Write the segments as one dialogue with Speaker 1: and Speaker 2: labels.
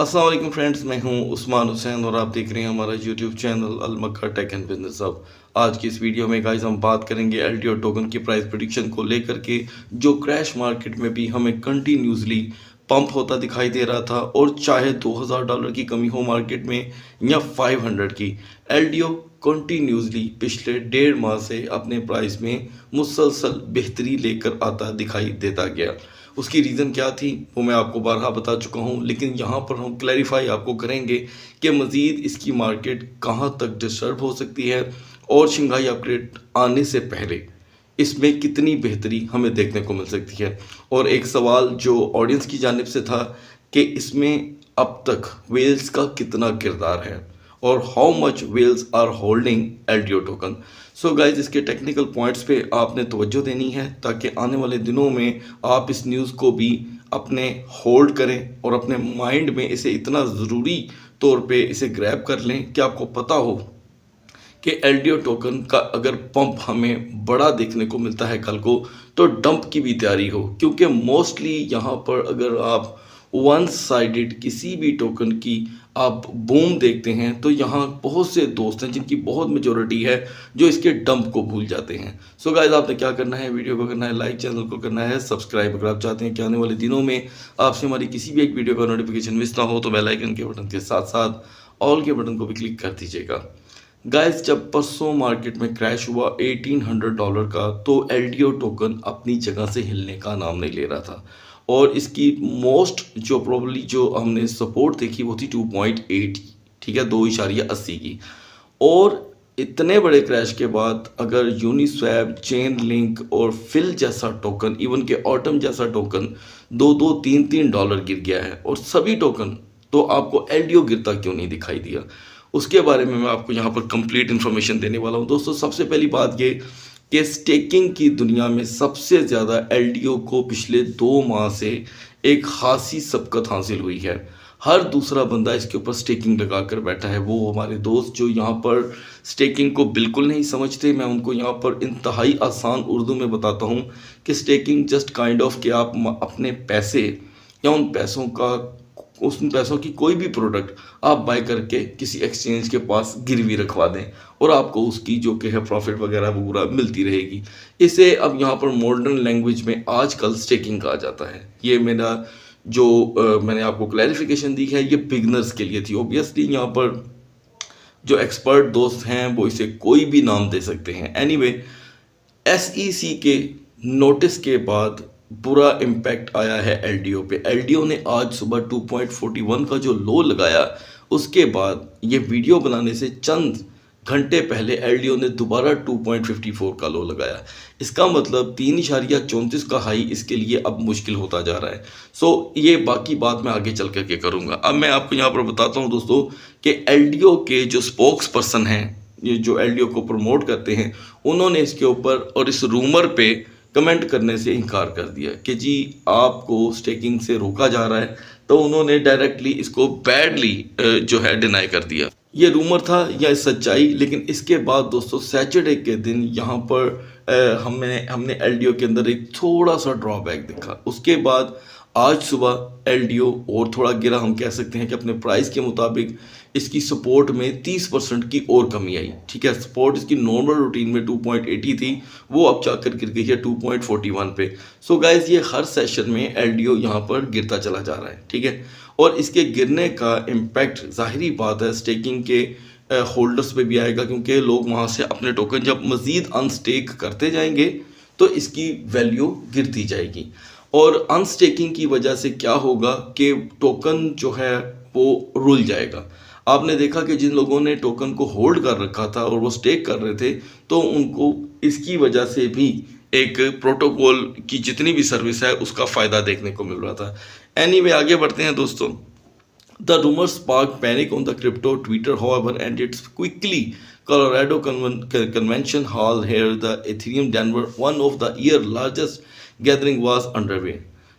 Speaker 1: अस्सलाम वालेकुम फ्रेंड्स, मैं हूं उस्मान हुसैन और आप देख रहे हैं हमारा YouTube channel Al Makkah tech and business hub. आज की इस वीडियो में गाइस हम बात करेंगे एलडीओ टोकन की प्राइस प्रेडिक्शन को लेकर के, जो क्रैश मार्केट में भी हमें कंटिन्यूसली पंप होता दिखाई दे रहा था। और चाहे $2000 की कमी हो मार्केट में या 500 की, एलडीओ कंटिन्यूसली पिछले 1.5 माह से अपने प्राइस में मुसलसल बेहतरी लेकर आता दिखाई देता गया। उसकी रीज़न क्या थी वो मैं आपको बारहा बता चुका हूँ, लेकिन यहाँ पर हम क्लैरिफाई आपको करेंगे कि मज़ीद इसकी मार्केट कहाँ तक डिस्टर्ब हो सकती है और शंघाई अपग्रेड आने से पहले इसमें कितनी बेहतरी हमें देखने को मिल सकती है। और एक सवाल जो ऑडियंस की जानिब से था कि इसमें अब तक वेल्स का कितना किरदार है और how much whales are holding LDO token. So guys, इसके टेक्निकल पॉइंट्स पे आपने तवज्जो देनी है ताकि आने वाले दिनों में आप इस न्यूज़ को भी अपने होल्ड करें और अपने माइंड में इसे इतना ज़रूरी तौर पे इसे ग्रैब कर लें कि आपको पता हो कि एलडीओ टोकन का अगर पंप हमें बड़ा देखने को मिलता है कल को, तो डंप की भी तैयारी हो। क्योंकि मोस्टली यहाँ पर अगर आप वन साइडेड किसी भी टोकन की आप बूम देखते हैं तो यहाँ बहुत से दोस्त हैं जिनकी बहुत मेजोरिटी है जो इसके डंप को भूल जाते हैं। सो गाइस, आपने क्या करना है, वीडियो को करना है लाइक, चैनल को करना है सब्सक्राइब। अगर आप चाहते हैं कि आने वाले दिनों में आपसे हमारी किसी भी एक वीडियो का नोटिफिकेशन मिस ना हो तो बेल आइकन के बटन के साथ साथ ऑल के बटन को भी क्लिक कर दीजिएगा। गाइस, जब परसों मार्केट में क्रैश हुआ $1800 का, तो एलडीओ टोकन अपनी जगह से हिलने का नाम नहीं ले रहा था। और इसकी मोस्ट जो प्रॉब्ली जो हमने सपोर्ट देखी वो थी 2.8, ठीक है, 2.80 की। और इतने बड़े क्रैश के बाद अगर यूनिस्वैप, चेन लिंक और फिल जैसा टोकन, इवन के ऑटम जैसा टोकन 2-2, 3-3 डॉलर गिर गया है और सभी टोकन, तो आपको एलडीओ गिरता क्यों नहीं दिखाई दिया, उसके बारे में मैं आपको यहाँ पर कंप्लीट इन्फॉर्मेशन देने वाला हूँ। दोस्तों, सबसे पहली बात ये कि स्टेकिंग की दुनिया में सबसे ज़्यादा एलडीओ को पिछले 2 माह से एक खासी सबकत हासिल हुई है। हर दूसरा बंदा इसके ऊपर स्टेकिंग लगा कर बैठा है। वो हमारे दोस्त जो यहाँ पर स्टेकिंग को बिल्कुल नहीं समझते, मैं उनको यहाँ पर इंतहाई आसान उर्दू में बताता हूँ कि स्टेकिंग जस्ट काइंड ऑफ कि आप अपने पैसे या उन पैसों की कोई भी प्रोडक्ट आप बाय करके किसी एक्सचेंज के पास गिरवी रखवा दें और आपको उसकी जो कि है प्रॉफिट वगैरह वगैरह मिलती रहेगी। इसे अब यहाँ पर मॉडर्न लैंग्वेज में आजकल स्टेकिंग कहा जाता है। ये मेरा जो मैंने आपको क्लैरिफिकेशन दी है ये बिगनर्स के लिए थी। ऑब्वियसली यहाँ पर जो एक्सपर्ट दोस्त हैं वो इसे कोई भी नाम दे सकते हैं। एनीवे, एसईसी के नोटिस के बाद बुरा इम्पैक्ट आया है एलडीओ पे। एलडीओ ने आज सुबह 2.41 का जो लो लगाया, उसके बाद ये वीडियो बनाने से चंद घंटे पहले एलडीओ ने दोबारा 2.54 का लो लगाया। इसका मतलब 3.34 का हाई इसके लिए अब मुश्किल होता जा रहा है। सो ये बाकी बात मैं आगे चल करके करूँगा। अब मैं आपको यहाँ पर बताता हूँ दोस्तों कि एलडीओ के जो स्पोक्स पर्सन हैं, ये जो एलडीओ को प्रमोट करते हैं, उन्होंने इसके ऊपर और इस रूमर पे कमेंट करने से इनकार कर दिया कि जी आपको स्टेकिंग से रोका जा रहा है। तो उन्होंने डायरेक्टली इसको बैडली जो है डिनाई कर दिया। ये रूमर था या सच्चाई, लेकिन इसके बाद दोस्तों सैटरडे के दिन यहाँ पर हमने एलडीओ के अंदर एक थोड़ा सा ड्रॉबैक देखा। उसके बाद आज सुबह एलडीओ और थोड़ा गिरा। हम कह सकते हैं कि अपने प्राइस के मुताबिक इसकी सपोर्ट में 30% की और कमी आई। ठीक है, सपोर्ट इसकी नॉर्मल रूटीन में 2.80 थी, वो अब जाकर गिर गई है 2.41 पे। सो गाइज, ये हर सेशन में एलडीओ यहाँ पर गिरता चला जा रहा है। ठीक है, और इसके गिरने का इम्पैक्ट ज़ाहिरी बात है स्टेकिंग के होल्डर्स पे भी आएगा, क्योंकि लोग वहाँ से अपने टोकन जब मज़ीद अनस्टेक करते जाएंगे तो इसकी वैल्यू गिरती जाएगी। और अनस्टेकिंग की वजह से क्या होगा कि टोकन जो है वो रुल जाएगा। आपने देखा कि जिन लोगों ने टोकन को होल्ड कर रखा था और वो स्टेक कर रहे थे, तो उनको इसकी वजह से भी एक प्रोटोकॉल की जितनी भी सर्विस है उसका फ़ायदा देखने को मिल रहा था। एनीवे, आगे बढ़ते हैं दोस्तों। The rumors sparked panic on the crypto Twitter, however, and it's quickly Colorado Convention Hall here, the Ethereum Denver, one of the year largest gathering was underway.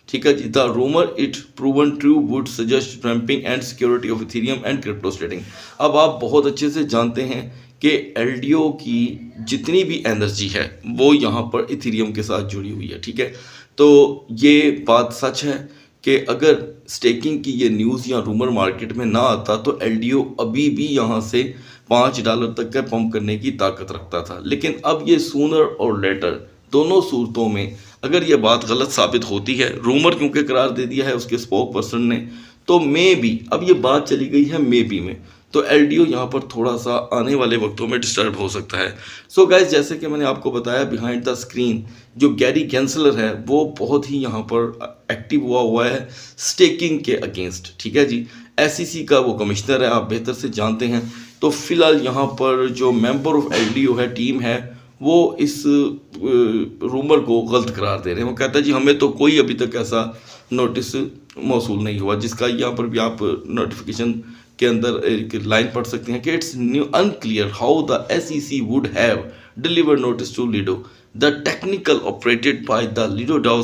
Speaker 1: ठीक है जी, the rumour it proven true would suggest ramping and security of Ethereum and crypto trading. अब आप बहुत अच्छे से जानते हैं कि एलडीओ की जितनी भी एनर्जी है वो यहाँ पर इथेरियम के साथ जुड़ी हुई है। ठीक है, तो ये बात सच है कि अगर स्टेकिंग की ये न्यूज़ या रूमर मार्केट में ना आता तो एलडीओ अभी भी यहाँ से $5 तक का पंप करने की ताकत रखता था। लेकिन अब ये सूनर और लेटर दोनों सूरतों में अगर ये बात गलत साबित होती है, रूमर क्योंकि करार दे दिया है उसके स्पोक पर्सन ने, तो मे बी अब ये बात चली गई है मे बी में, तो एलडीओ यहाँ पर थोड़ा सा आने वाले वक्तों में डिस्टर्ब हो सकता है। सो गाइस, जैसे कि मैंने आपको बताया, बिहाइंड द स्क्रीन जो गैरी गेंसलर है वो बहुत ही यहाँ पर एक्टिव हुआ है स्टेकिंग के अगेंस्ट। ठीक है जी, एसईसी का वो कमिश्नर है, आप बेहतर से जानते हैं। तो फिलहाल यहाँ पर जो मेंबर ऑफ एलडीओ है, टीम है, वो इस रूमर को गलत करार दे रहे हैं। वो कहता है जी हमें तो कोई अभी तक ऐसा नोटिस मौसूल नहीं हुआ, जिसका यहाँ पर भी आप नोटिफिकेशन के अंदर एक लाइन पढ़ सकते हैं कि it's new unclear how the SEC would have delivered notice to Lido the technical operated by the Lido DAO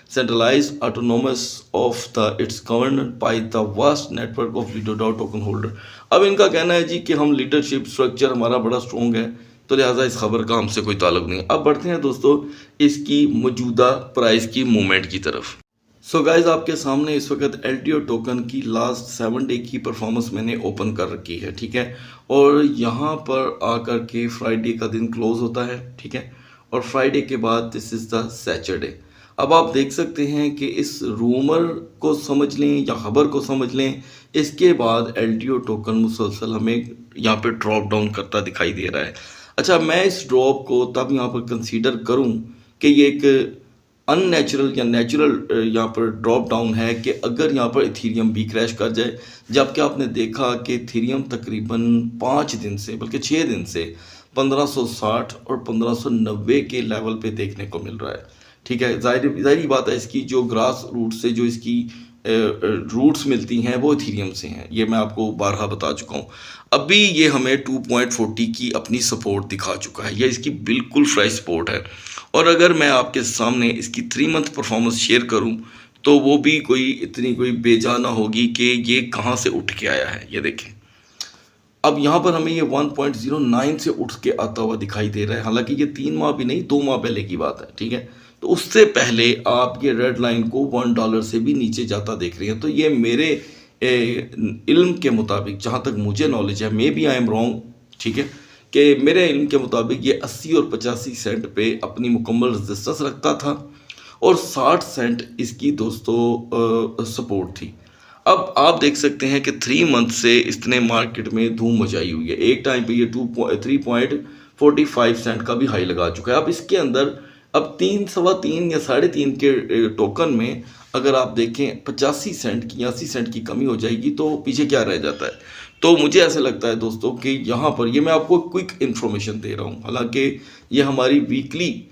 Speaker 1: centralized autonomous of the it's governed by the vast network of lido DAO token holder। अब इनका कहना है जी कि हम leadership structure हमारा बड़ा strong है, तो लिहाजा इस खबर का हमसे कोई ताल्लुक नहीं। अब बढ़ते हैं दोस्तों इसकी मौजूदा प्राइस की मूवमेंट की तरफ। सो गाइज, आपके सामने इस वक्त एलडीओ टोकन की लास्ट 7 डे की परफॉर्मेंस मैंने ओपन कर रखी है। ठीक है, और यहाँ पर आकर के फ्राइडे का दिन क्लोज होता है। ठीक है, और फ्राइडे के बाद दिस इज़ द सैटरडे। अब आप देख सकते हैं कि इस रूमर को समझ लें या खबर को समझ लें, इसके बाद एलडीओ टोकन मुसलसल हमें यहाँ पे ड्रॉप डाउन करता दिखाई दे रहा है। अच्छा, मैं इस ड्रॉप को तब यहाँ पर कंसीडर करूँ कि ये एक अननेचुरल या नेचुरल यहाँ पर ड्रॉप डाउन है कि अगर यहाँ पर इथीरियम भी क्रैश कर जाए, जबकि आपने देखा कि इथीरियम तकरीबन 5 दिन से बल्कि 6 दिन से 1560 और 1590 के लेवल पे देखने को मिल रहा है। ठीक है, जाहिर बात है इसकी जो ग्रास रूट से जो इसकी रूट्स मिलती हैं वो इथीरियम से हैं, ये मैं आपको बारहा बता चुका हूँ। अभी ये हमें 2.40 की अपनी सपोर्ट दिखा चुका है, ये इसकी बिल्कुल फ्रेश सपोर्ट है। और अगर मैं आपके सामने इसकी 3 मंथ परफॉर्मेंस शेयर करूं तो वो भी कोई इतनी कोई बेजा ना होगी कि ये कहां से उठ के आया है। ये देखें, अब यहाँ पर हमें ये 1.09 से उठ के आता हुआ दिखाई दे रहा है। हालांकि ये 3 माह भी नहीं, 2 माह पहले की बात है। ठीक है, तो उससे पहले आप ये रेड लाइन को $1 से भी नीचे जाता देख रहे हैं। तो ये मेरे इल्म के मुताबिक, जहाँ तक मुझे नॉलेज है, maybe I am wrong, ठीक है, कि मेरे इल्म के मुताबिक ये 80 और 85 सेंट पे अपनी मुकम्मल रेजिस्टेंस रखता था और 60 सेंट इसकी दोस्तों सपोर्ट थी। अब आप देख सकते हैं कि 3 मंथ से इसने मार्केट में धूम मचाई हुई है। एक टाइम पे ये 3.45 सेंट का भी हाई लगा चुका है। अब इसके अंदर अब 3, सवा 3 या 3.5 के टोकन में अगर आप देखें 85 सेंट की, 80 सेंट की कमी हो जाएगी तो पीछे क्या रह जाता है। तो मुझे ऐसे लगता है दोस्तों कि यहाँ पर ये मैं आपको क्विक इन्फॉर्मेशन दे रहा हूँ, हालांकि ये हमारी वीकली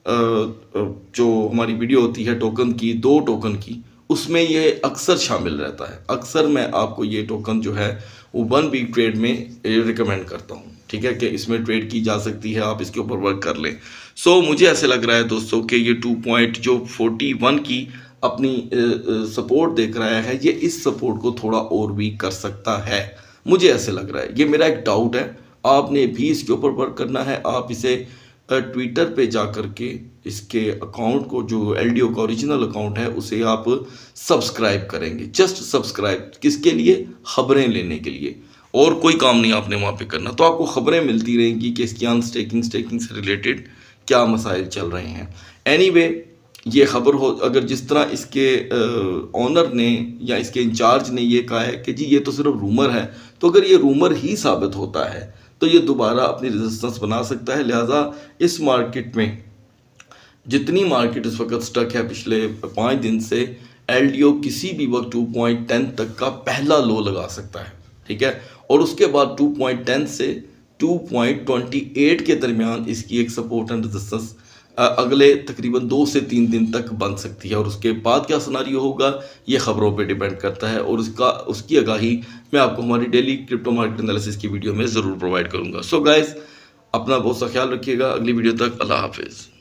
Speaker 1: जो हमारी वीडियो होती है टोकन की, 2 टोकन की, उसमें ये अक्सर शामिल रहता है। अक्सर मैं आपको ये टोकन जो है वो 1 वीक ट्रेड में रिकमेंड करता हूँ। ठीक है, कि इसमें ट्रेड की जा सकती है, आप इसके ऊपर वर्क कर लें। सो मुझे ऐसे लग रहा है दोस्तों कि ये 2.41 की अपनी सपोर्ट देख रहा है, ये इस सपोर्ट को थोड़ा और वीक कर सकता है, मुझे ऐसे लग रहा है। ये मेरा एक डाउट है, आपने भी इसके ऊपर वर्क करना है। आप इसे ट्विटर पे जा कर के इसके अकाउंट को, जो एलडीओ का ओरिजिनल अकाउंट है, उसे आप सब्सक्राइब करेंगे। जस्ट सब्सक्राइब, किसके लिए? खबरें लेने के लिए, और कोई काम नहीं आपने वहाँ पे करना। तो आपको खबरें मिलती रहेंगी कि इसकी अनस्टेकिंग स्टेकिंग से रिलेटेड क्या मसाइल चल रहे हैं। एनीवे, ये खबर हो, अगर जिस तरह इसके ऑनर ने या इसके इंचार्ज ने ये कहा है कि जी ये तो सिर्फ रूमर है, तो अगर ये रूमर ही साबित होता है तो ये दोबारा अपनी रेजिस्टेंस बना सकता है। लिहाजा इस मार्केट में जितनी मार्केट इस वक्त स्टक है पिछले 5 दिन से, एलडीओ किसी भी वक्त 2.10 तक का पहला लो लगा सकता है। ठीक है, और उसके बाद 2.10 से 2.28 के दरमियान इसकी एक सपोर्ट एंड रेजिस्टेंस अगले तकरीबन 2 से 3 दिन तक बन सकती है। और उसके बाद क्या सिनारियो होगा ये खबरों पे डिपेंड करता है, और उसकी आगाही मैं आपको हमारी डेली क्रिप्टो मार्केट एनालिसिस की वीडियो में ज़रूर प्रोवाइड करूँगा। सो गाइस, अपना बहुत सा ख्याल रखिएगा। अगली वीडियो तक अल्लाह हाफिज़।